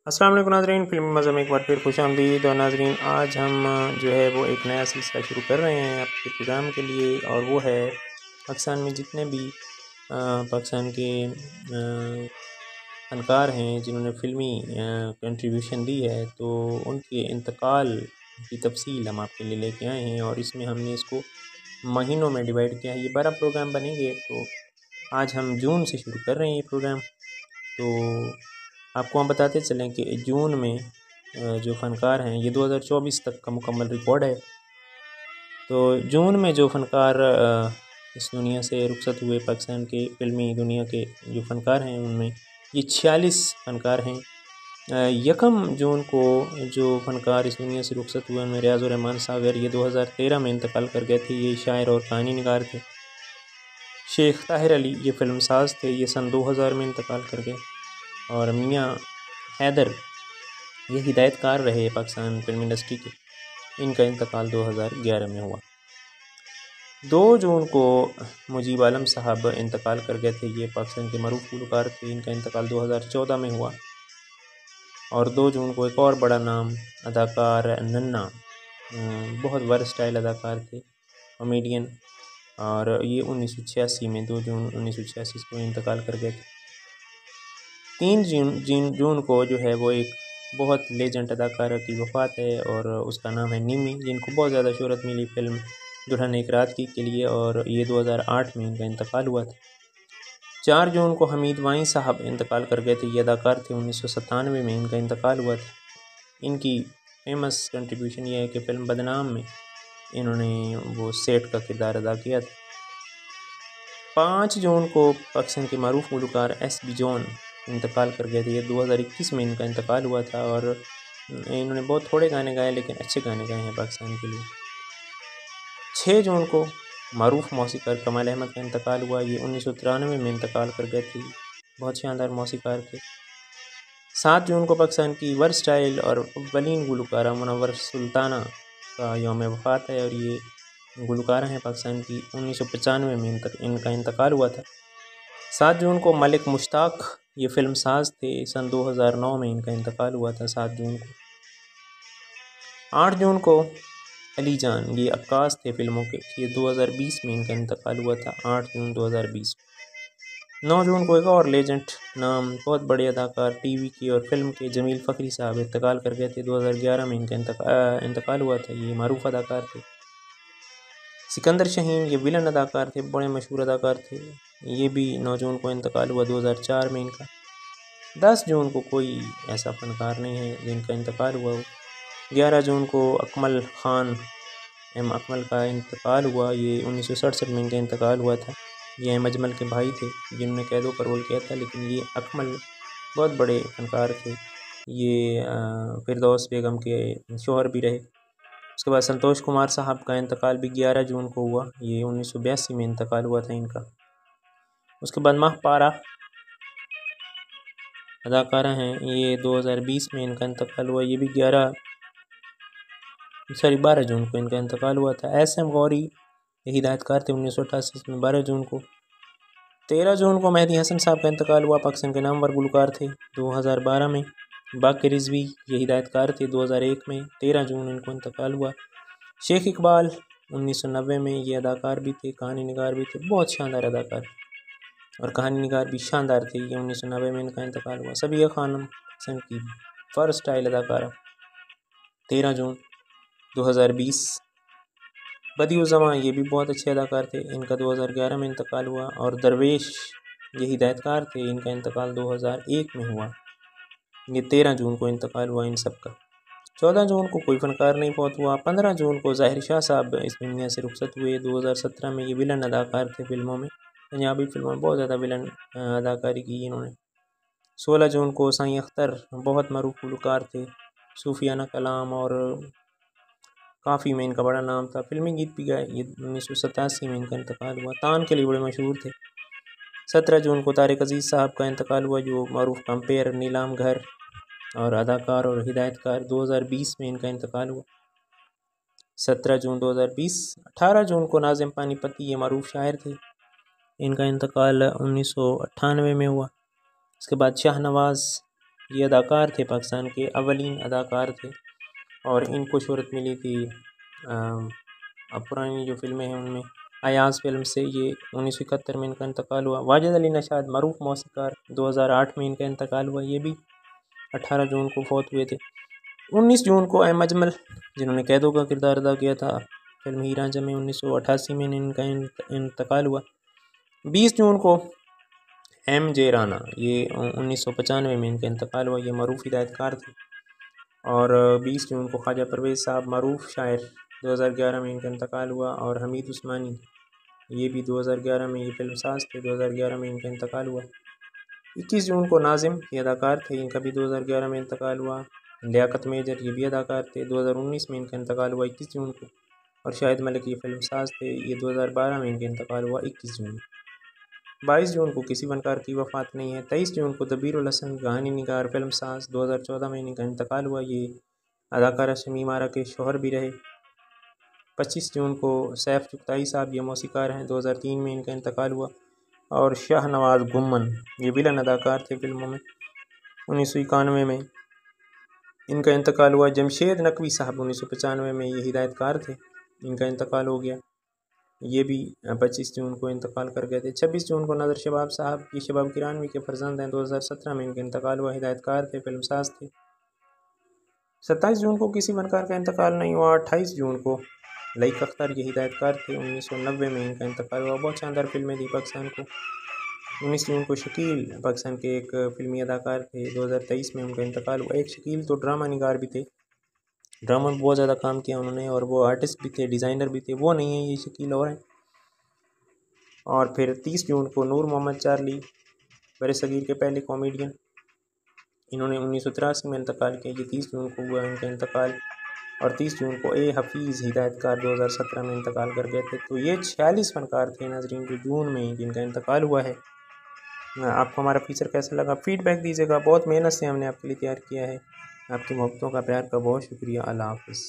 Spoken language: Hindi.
अस्सलाम वालेकुम नाज़रीन, फ़िल्मी मज़े में एक बार फिर खुशामदीद। और नाज़रीन, आज हम जो है वो एक नया सिलसिला शुरू कर रहे हैं आपके प्रोग्राम के लिए, और वो है पाकिस्तान में जितने भी पाकिस्तान के फ़नकार हैं जिन्होंने फ़िल्मी कंट्रीब्यूशन दी है, तो उनके इंतकाल की तफ़सील हम आपके लिए लेके आए हैं। और इसमें हमने इसको महीनों में डिवाइड किया है। ये 12 प्रोग्राम बनेंगे, तो आज हम जून से शुरू कर रहे हैं ये प्रोग्राम। तो आपको हम बताते चलें कि जून में जो फ़नकार हैं, ये 2024 तक का मुकम्मल रिकॉर्ड है। तो जून में जो फ़नकार इस दुनिया से रुखसत हुए, पाकिस्तान के फ़िल्मी दुनिया के जो फ़नकार हैं उनमें ये 46 फ़नकार हैं। यकम जून को जो फ़नकार इस दुनिया से रुखसत हुए उनमें रियाज़ुर रहमान सागर, ये 2013 में इंतकाल कर गए थे। ये शायर और कहानी निगार थे। शेख ताहिर अली, ये फ़िल्मसाज़ थे, ये सन 2000 में इंतकाल कर गए। और मियाँ हैदर, ये हिदायतकार रहे पाकिस्तान फ़िल्म इंडस्ट्री के, इनका इंतकाल 2011 में हुआ। 2 जून को मुजीब आलम साहब इंतकाल कर गए थे। ये पाकिस्तान के मरूफ गुलकार थे, इनका इंतकाल 2014 में हुआ। और 2 जून को एक और बड़ा नाम अदाकार नन्ना, बहुत वर्सटाइल अदाकार थे, कॉमेडियन, और ये 1986 में 2 जून 1986 को इंतकाल कर गए थे। 3 जून को जो है वो एक बहुत लेजेंड अदाकारा की वफ़ात है, और उसका नाम है निमी, जिनको बहुत ज़्यादा शोहरत मिली फ़िल्म दुल्हन एक रात की के लिए, और ये 2008 में इनका इंतकाल हुआ था। 4 जून को हमीद वाई साहब इंतकाल कर गए थे। ये अदाकार थे, 1997 में इनका इंतकाल हुआ था। इनकी फेमस कंट्रीब्यूशन ये है कि फ़िल्म बदनाम में इन्होंने वो सेठ का किरदार अदा किया था। 5 जून को पाकिस्तान के मारूफ गुलकार एस.बी. जॉन इंतकाल कर गए थे। ये 2021 में इनका इंतकाल हुआ था, और इन्होंने बहुत थोड़े गाने गाए लेकिन अच्छे गाने गाए हैं पाकिस्तान के लिए। 6 जून को मारूफ मौसीकार कमाल अहमद का इंतकाल हुआ। ये 1993 में इंतकाल कर गए थे, बहुत शानदार मौसीकार थे। 7 जून को पाकिस्तान की वर्सटाइल और अव्वलीन गुलकारा मुनव्वर सुल्ताना का यौम वफ़ात है, और ये गुलकारा हैं पाकिस्तान की। 1995 में इनका इंतकाल हुआ था। 7 जून को मलिक मुश्ताक, ये फ़िल्मसाज़ थे, सन 2009 में इनका इंतकाल हुआ था 7 जून को। 8 जून को अली जान, ये अक्कास थे फ़िल्मों के, ये 2020 में इनका इंतकाल हुआ था, 8 जून 2020। 9 जून को एक और लेजेंड नाम, बहुत बड़े अदाकार टीवी के और फिल्म के, जमील फ़खरी साहब इंतकाल कर गए थे। 2011 में इनका इंतकाल हुआ था। ये मारूफ अदाकार थे। सिकंदर शाहीन, ये विलन अदाकार थे, बड़े मशहूर अदाकार थे। ये भी 9 जून को इंतकाल हुआ, 2004 में इनका। 10 जून को कोई ऐसा फ़नकार नहीं है जिनका इंतकाल हुआ हो। 11 जून को अकमल ख़ान अकमल का इंतकाल हुआ। ये 1967 में इनका इंतकाल हुआ था। ये अजमल के भाई थे जिन्होंने कैदों का रोल किया था, लेकिन ये अकमल बहुत बड़े फ़नकार थे। ये फिरदौस बेगम के शौहर भी रहे। उसके बाद संतोष कुमार साहब का इंतकाल भी 11 जून को हुआ। ये 1982 में इंतकाल हुआ था इनका। उसके बाद महपारा अदाकारा हैं, ये 2020 में इनका इंतकाल हुआ। ये भी 12 जून को इनका इंतकाल हुआ था। एस.एम. गौरी, ये हिदायतकार थे 1988 में, 12 जून को। 13 जून को मेहदी हसन साहब का इंतकाल हुआ, पाकिस्तान के नामवर गुलकार थे, 2012 में। बाक़ी रिजवी, ये हिदायतकार थे, 2001 में, 13 जून इनको इंतकाल हुआ। शेख इकबाल 1990 में, ये अदाकार भी थे, कहानी निगार भी थे, बहुत शानदार अदाकार और कहानी निगार भी शानदार थे। ये 1990 में इनका इंतकाल हुआ। सबिया खानम पाकिस्तान की वर्सटाइल अदाकारा, 13 जून 2020। बदिउज़्ज़मा, ये भी बहुत अच्छे अदाकार थे, इनका 2011 में इंतकाल हुआ। और दरवेश, ये हिदायतकार थे, इनका इंतकाल 2001 में हुआ। ये 13 जून को इंतकाल हुआ इन सब का। 14 जून को कोई फ़नकार नहीं फौत हुआ। 15 जून को ज़ाहिर शाह साहब इस दुनिया से रुखसत हुए। 2017 में ये विलन अदाकार थे फ़िल्मों में, पंजाबी फ़िल्मों में बहुत ज़्यादा विलन अदाकारी की इन्होंने। 16 जून को साईं अख्तर, बहुत मरूफ गुलकार थे, सूफियाना कलाम और काफ़ी में इनका बड़ा नाम था, फ़िल्मी गीत भी गाए। ये 1987 में इनका इंतकाल हुआ, तान के लिए बड़े मशहूर थे। 17 जून को तारिक अज़ीज़ साहब का इंतकाल हुआ, जो मरूफ कंपेयर, नीलाम घर और अदाकार और हिदायतकार, 2020 में इनका इंतकाल हुआ, 17 जून 2020। 18 जून को नाज़िम पानीपती, ये मरूफ शायर थे, इनका इंतकाल 1998 में हुआ। उसके बाद शाहनवाज़, ये अदाकार थे, पाकिस्तान के अवलीन अदाकार थे और इनको शोहरत मिली थी अब पुरानी जो फिल्में हैं उनमें। अयाज फिल्म से ये 1971 में इनका इंतकाल हुआ। वाजिद अली नशाद मरूफ मौसीकार 2008 में इनका इंतकाल हुआ, ये भी 18 जून को फौत हुए थे। 19 जून को एम अजमल जिन्होंने कैदों का किरदार अदा किया था फिल्म हीर रांझा में 1988 में इनका इंतकाल हुआ। 20 जून को एम जे राना ये 1995 में इनका इंतकाल हुआ, ये मरूफ हिदायतकार थे। और 20 जून को ख्वाजा परवेज़ साहब मरूफ शायर 2011 में इनका इंतकाल हुआ। और हमीद उस्मानी ये भी 2011 में ये फिल्म साज थे, 2011 में इनका इंतकाल हुआ। 21 जून को नाजिम ये अदाकार थे, इनका भी 2011 में इंतकाल हुआ। लियाकत मेजर ये भी अदाकार थे, 2019 में इनका इंतकाल हुआ 21 जून को। और शाहिद मलिक ये फिल्म साज थे, ये 2012 में इनका इंतकाल हुआ 21 जून। 22 जून को किसी फनकार की वफ़ात नहीं है। 23 जून को दबीरुल हसन कहानी निगार फिल्म साज 2014 में इनका इंतकाल हुआ, ये अदाकारा शमीम आरा के शोहर भी रहे। 25 जून को सैफ चुगताई साहब ये मौसीकार हैं, 2003 में इनका इंतकाल हुआ। और शाहनवाज गुम्मन ये विलन अदाकार थे फिल्मों में, 1991 में इनका इंतकाल हुआ। जमशेद नकवी साहब 1995 में ये हिदायतकार थे, इनका इंतकाल हो गया, ये भी 25 जून को इंतकाल कर गए थे। 26 जून को नज़र शबाब साहब ये शबाब किरानवी के फर्जंद हैं, 2017 में इनका इंतकाल हुआ, हिदायतकार थे, फिल्म साज थे। 27 जून को किसी फनकार का इंतकाल नहीं हुआ। 28 जून को लईक अख्तर ये हिदायतकार थे, 1990 में इनका इंतकाल हुआ। बहुत शानदार फिल्में दी पाकिस्तान को। 19 जून को शकील पाकिस्तान के एक फिल्मी अदाकार थे, 2023 में उनका इंतकाल हुआ। एक शकील तो ड्रामा निगार भी थे, ड्रामा में बहुत ज़्यादा काम किया उन्होंने और वो आर्टिस्ट भी थे, डिज़ाइनर भी थे, वो नहीं है ये शकील और हैं। और फिर 30 जून को नूर मोहम्मद चार्ली बरसगीर के पहले कॉमेडियन, इन्होंने 1983 में इंतकाल किया, ये 30 जून को हुआ इनका इंतकाल। और 30 जून को ए हफीज़ हिदायतकार 2017 में इंतकाल कर गए थे। तो ये 46 फनकार थे नाजरीन जो जून में जिनका इंतकाल हुआ है। आपको हमारा फीचर कैसा लगा फीडबैक दीजिएगा, बहुत मेहनत से हमने आपके लिए तैयार किया है। आपकी मोहब्बतों का प्यार का बहुत शुक्रिया। अल्लाह हाफ़िज़।